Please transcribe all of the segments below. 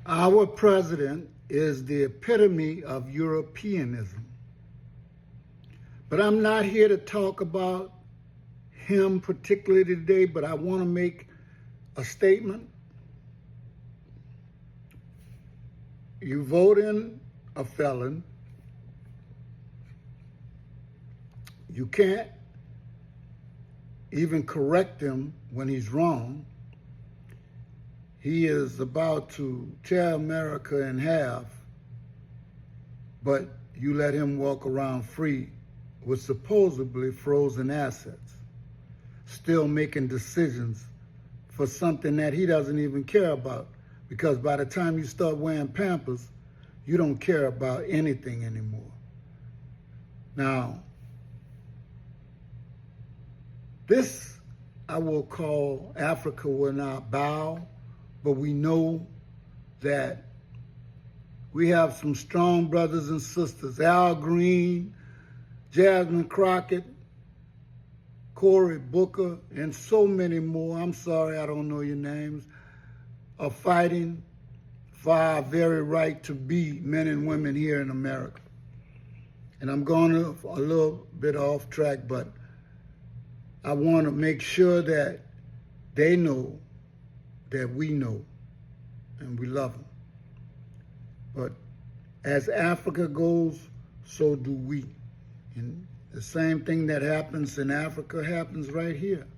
Our president is the epitome of Europeanism. But I'm not here to talk about him particularly today, but I want to make a statement. You vote in a felon. You can't even correct him when he's wrong. He is about to tear America in half, but you let him walk around free with supposedly frozen assets, still making decisions for something that he doesn't even care about, because by the time you start wearing Pampers, you don't care about anything anymore. Now, this I will call Africa will not bow, but we know that we have some strong brothers and sisters. Al Green, Jasmine Crockett, Cory Booker, and so many more, I'm sorry I don't know your names, are fighting for our very right to be men and women here in America. And I'm going a little bit off track, but I want to make sure that they know that we know and we love them. But as Africa goes, so do we. And the same thing that happens in Africa happens right here.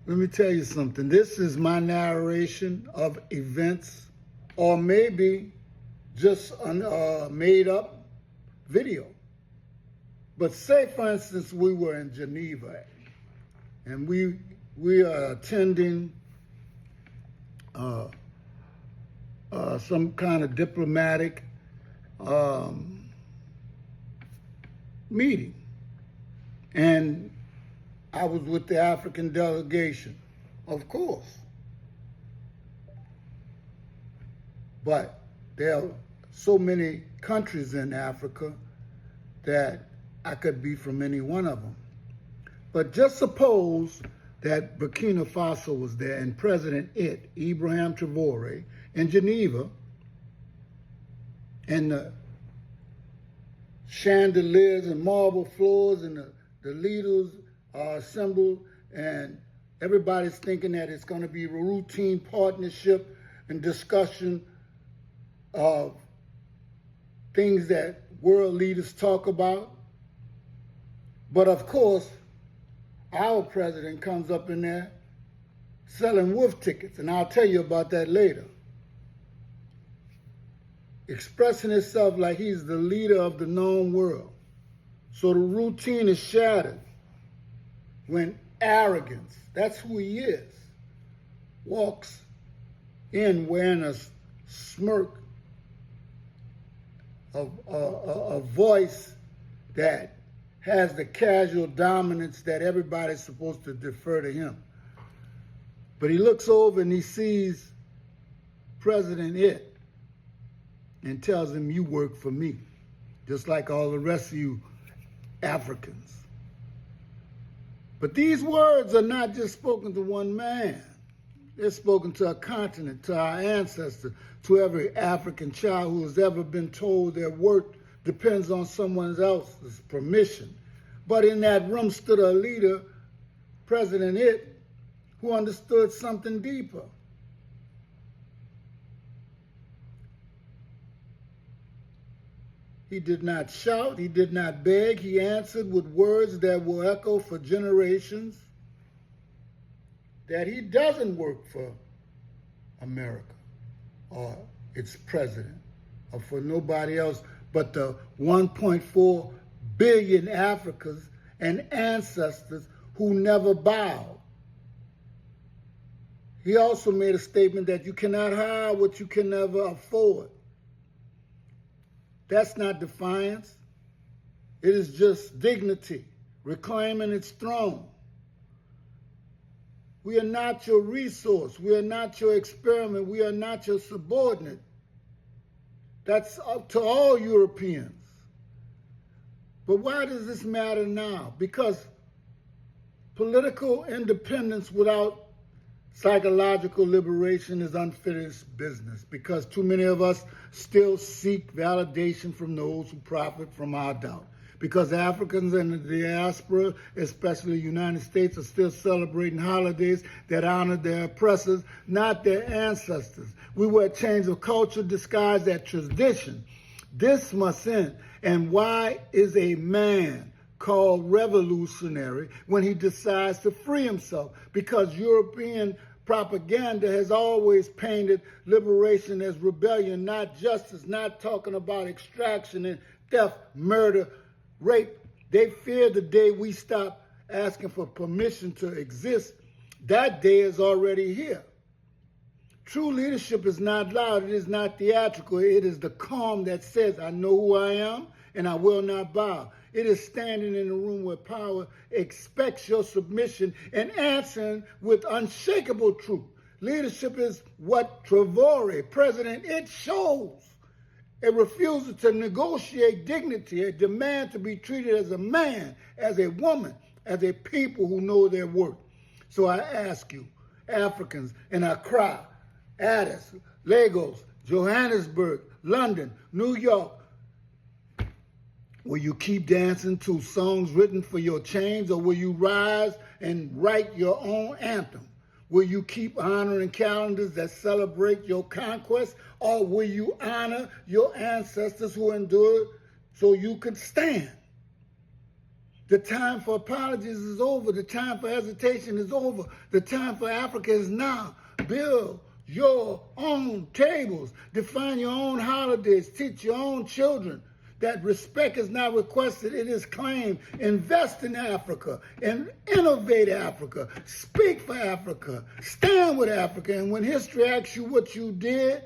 Let me tell you something. This is my narration of events, or maybe just a made-up video. But say, for instance, we were in Geneva, and we are attending some kind of diplomatic meeting. And I was with the African delegation, of course. But there are so many countries in Africa that I could be from any one of them. But just suppose that Burkina Faso was there and President Ibrahim Traoré, in Geneva, and the chandeliers and marble floors and the leaders are assembled, and everybody's thinking that it's going to be a routine partnership and discussion of things that world leaders talk about. But of course, our president comes up in there selling wolf tickets, and I'll tell you about that later. Expressing himself like he's the leader of the known world. So the routine is shattered when arrogance, that's who he is, walks in wearing a smirk, a voice that has the casual dominance that everybody's supposed to defer to him. But he looks over and he sees President and tells him, "You work for me," just like all the rest of you Africans. But these words are not just spoken to one man. They're spoken to a continent, to our ancestors, to every African child who has ever been told their worth depends on someone else's permission. But in that room stood a leader, President who understood something deeper. He did not shout, he did not beg, he answered with words that will echo for generations that he doesn't work for America or its president or for nobody else but the 1.4 billion Africans and ancestors who never bowed. He also made a statement that you cannot hire what you can never afford. That's not defiance. It is just dignity, reclaiming its throne. We are not your resource. We are not your experiment. We are not your subordinate. That's up to all Europeans. But why does this matter now? Because political independence without Psychological liberation is unfinished business because too many of us still seek validation from those who profit from our doubt. Because Africans in the diaspora, especially the United States, are still celebrating holidays that honor their oppressors, not their ancestors. We were a change of culture disguised as tradition. This must end. And why is a man called revolutionary when he decides to free himself? Because European propaganda has always painted liberation as rebellion, not justice, not talking about extraction and theft, murder, rape. They fear the day we stop asking for permission to exist. That day is already here. True leadership is not loud, it is not theatrical, it is the calm that says, I know who I am and I will not bow. It is standing in a room where power expects your submission and answering with unshakable truth. Leadership is what Travore, President, it shows a refusal to negotiate dignity, a demand to be treated as a man, as a woman, as a people who know their worth. So I ask you, Africans in Accra, Addis, Lagos, Johannesburg, London, New York, will you keep dancing to songs written for your chains, or will you rise and write your own anthem? Will you keep honoring calendars that celebrate your conquest, or will you honor your ancestors who endured so you could stand? The time for apologies is over. The time for hesitation is over. The time for Africa is now. Build your own tables. Define your own holidays. Teach your own children that respect is not requested, it is claimed. Invest in Africa and innovate Africa. Speak for Africa. Stand with Africa. And when history asks you what you did,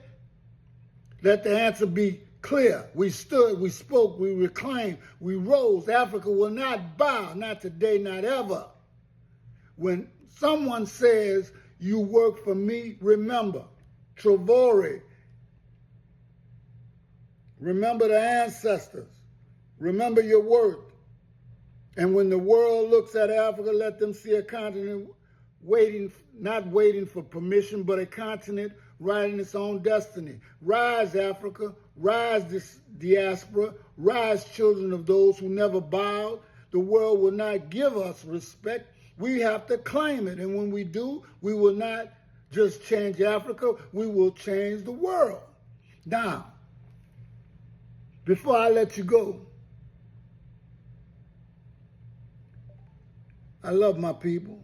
let the answer be clear. We stood, we spoke, we reclaimed, we rose. Africa will not bow, not today, not ever. When someone says you work for me, remember, Travore, remember the ancestors. Remember your worth. And when the world looks at Africa, let them see a continent not waiting for permission, but a continent writing its own destiny. Rise, Africa. Rise, this diaspora. Rise, children of those who never bowed. The world will not give us respect. We have to claim it. And when we do, we will not just change Africa, we will change the world. Now, before I let you go, I love my people.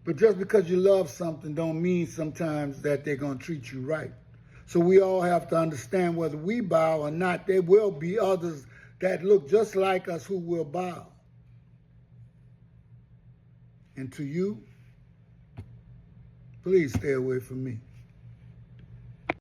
But just because you love something don't mean sometimes that they're going to treat you right. So we all have to understand whether we bow or not, there will be others that look just like us who will bow. And to you, please stay away from me.